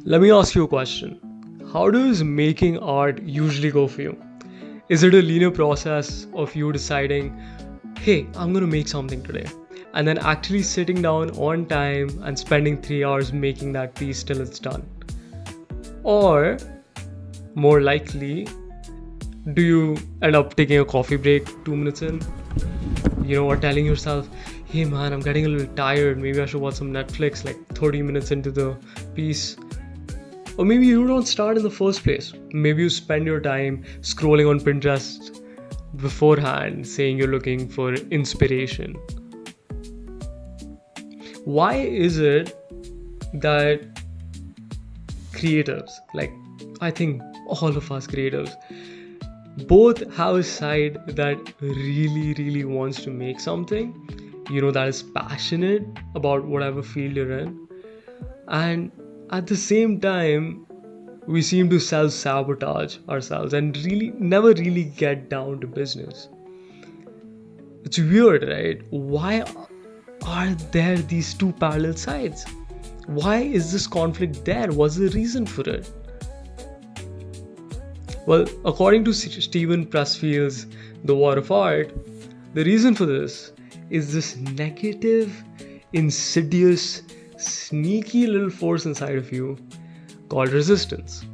Let me ask you a question. How does making art usually go for you? Is it a linear process of you deciding, hey, I'm gonna make something today, and then actually sitting down on time and spending 3 hours making that piece till it's done? Or, more likely, do you end up taking a coffee break 2 minutes in, or telling yourself, hey man, I'm getting a little tired, maybe I should watch some Netflix like 30 minutes into the piece? Or maybe you don't start in the first place. Maybe you spend your time scrolling on Pinterest beforehand, saying you're looking for inspiration. Why is it that creatives, like I think all of us creatives, both have a side that really wants to make something, that is passionate about whatever field you're in, and at the same time we seem to self-sabotage ourselves and never really get down to business. It's weird, right? Why are there these two parallel sides? Why is this conflict there? What's the reason for it? Well, according to Steven Pressfield's The War of Art, the reason for this is this negative, insidious, sneaky little force inside of you called resistance,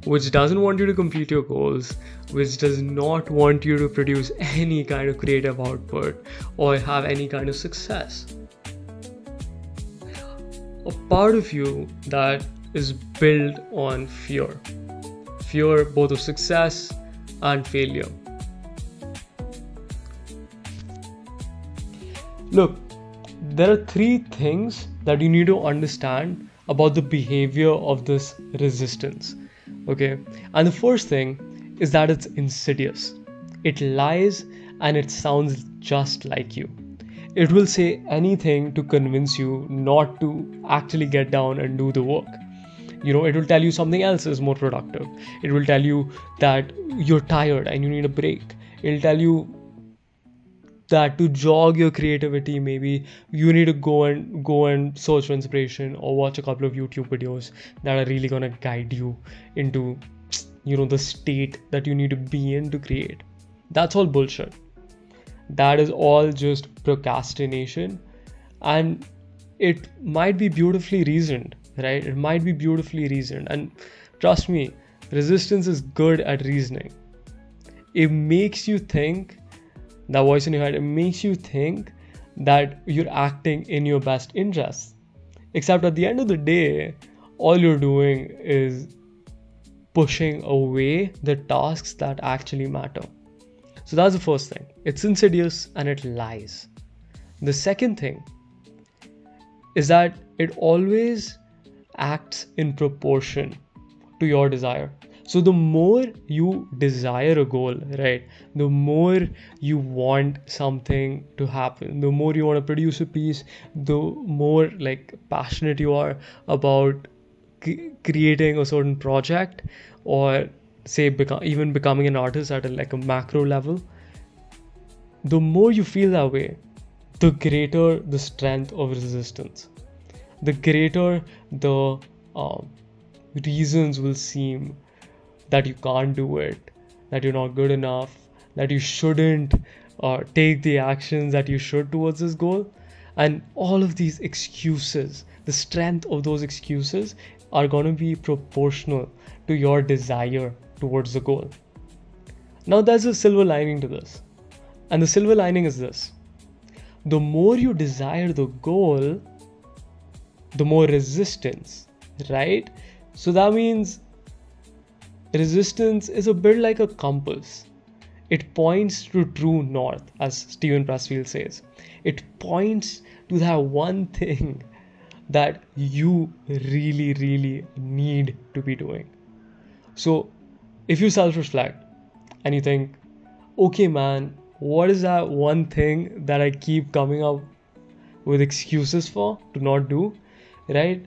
which doesn't want you to complete your goals, which does not want you to produce any kind of creative output or have any kind of success. A part of you that is built on fear both of success and failure. Look, there are 3 things that you need to understand about the behavior of this resistance. Okay, and the first thing is that it's insidious. It lies and it sounds just like you. It will say anything to convince you not to actually get down and do the work. It will tell you something else is more productive. It will tell you that you're tired and you need a break. It'll tell you that to jog your creativity, maybe you need to go and search for inspiration or watch a couple of YouTube videos that are really gonna guide you into, the state that you need to be in to create. That's all bullshit. That is all just procrastination, and it might be beautifully reasoned, right? It might be beautifully reasoned, and trust me, resistance is good at reasoning. It makes you think, that voice in your head, it makes you think that you're acting in your best interest. Except at the end of the day, all you're doing is pushing away the tasks that actually matter. So that's the first thing. It's insidious and it lies. The second thing is that it always acts in proportion to your desire. So the more you desire a goal, right, the more you want something to happen, the more you want to produce a piece, the more passionate you are about creating a certain project, or say even becoming an artist at a macro level. The more you feel that way, the greater the strength of resistance, the greater the reasons will seem that you can't do it, that you're not good enough, that you shouldn't take the actions that you should towards this goal. And all of these excuses, the strength of those excuses are going to be proportional to your desire towards the goal. Now there's a silver lining to this. And the silver lining is this. The more you desire the goal, the more resistance, right? So that means resistance is a bit like a compass. It points to true north, as Steven Pressfield says. It points to that one thing that you really need to be doing. So if you self-reflect and you think, okay man, what is that one thing that I keep coming up with excuses for to not do, right?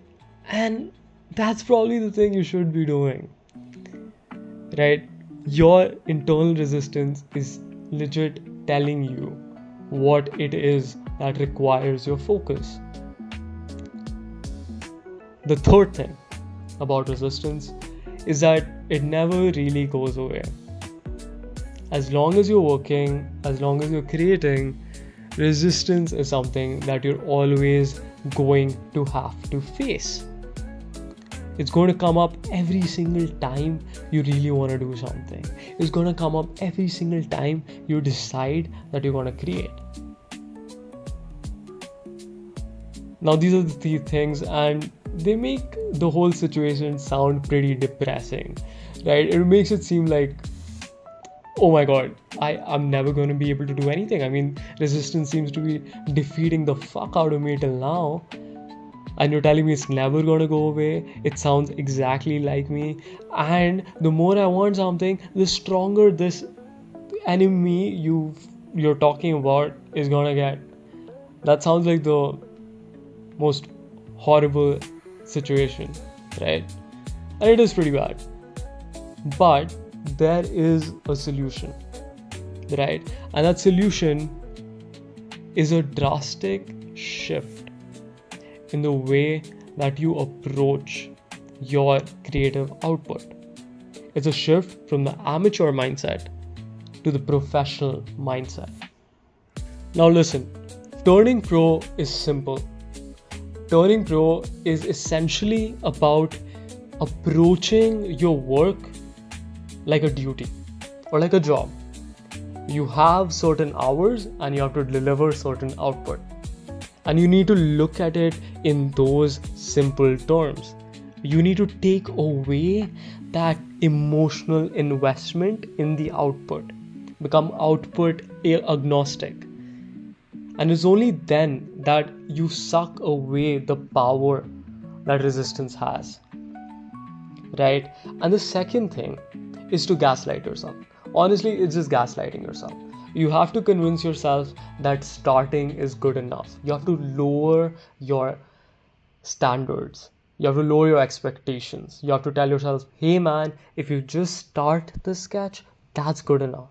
And that's probably the thing you should be doing. Right? Your internal resistance is legit telling you what it is that requires your focus. The third thing about resistance is that it never really goes away. As long as you're working, as long as you're creating, resistance is something that you're always going to have to face. It's going to come up every single time you really want to do something. It's going to come up every single time you decide that you're going to create. Now, these are the three things, and they make the whole situation sound pretty depressing, right? It makes it seem like, oh my god, I'm never going to be able to do anything. I mean, resistance seems to be defeating the fuck out of me till now. And you're telling me it's never going to go away. It sounds exactly like me. And the more I want something, the stronger this enemy you're talking about is going to get. That sounds like the most horrible situation, right? And it is pretty bad. But there is a solution, right? And that solution is a drastic shift in the way that you approach your creative output. It's a shift from the amateur mindset to the professional mindset. Now listen, turning pro is simple. Turning pro is essentially about approaching your work like a duty or like a job. You have certain hours and you have to deliver certain output. And you need to look at it in those simple terms. You need to take away that emotional investment in the output. Become output agnostic. And it's only then that you suck away the power that resistance has. Right? And the second thing is to gaslight yourself. Honestly, it's just gaslighting yourself. You have to convince yourself that starting is good enough. You have to lower your standards. You have to lower your expectations. You have to tell yourself, hey man, if you just start the sketch, that's good enough.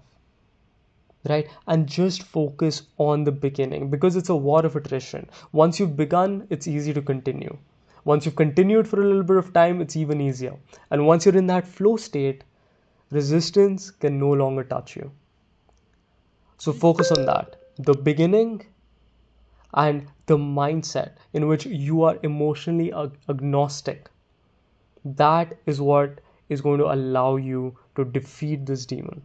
Right? And just focus on the beginning, because it's a war of attrition. Once you've begun, it's easy to continue. Once you've continued for a little bit of time, it's even easier. And once you're in that flow state, resistance can no longer touch you. So focus on that, the beginning and the mindset in which you are emotionally agnostic. That is what is going to allow you to defeat this demon.